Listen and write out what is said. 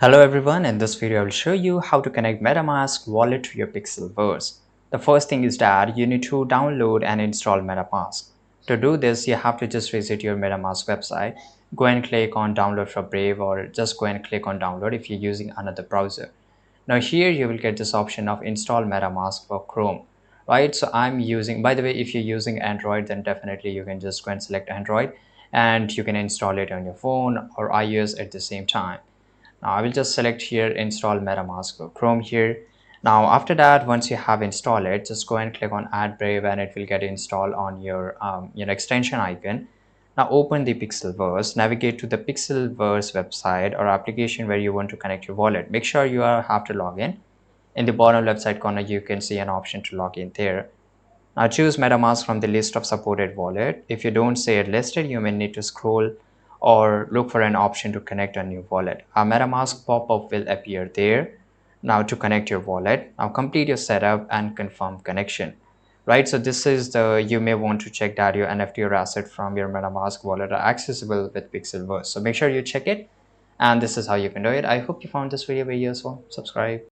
Hello everyone, in this video I will show you how to connect Metamask wallet to your PIXELVERSE. The first thing is that you need to download and install Metamask. To do this, you have to just visit your Metamask website, go and click on download for Brave, or just go and click on download if you're using another browser. Now here you will get this option of install Metamask for Chrome, right? So I'm using, by the way, if you're using Android, then definitely you can just go and select Android and you can install it on your phone or iOS at the same time. Now I will just select here install MetaMask or Chrome here. Now after that, once you have installed it, just go and click on add Brave and it will get installed on your extension icon. Now open the Pixelverse, navigate to the Pixelverse website or application where you want to connect your wallet. Make sure you have to log in. In the bottom left side corner, you can see an option to log in there. Now choose MetaMask from the list of supported wallet. If you don't see it listed, you may need to scroll or look for an option to connect a new wallet. A MetaMask pop-up will appear there. Now to connect your wallet, now complete your setup and confirm connection. Right, so this is the, you may want to check that your NFT or asset from your MetaMask wallet are accessible with Pixelverse. So make sure you check it, and this is how you can do it. I hope you found this video very useful. Subscribe.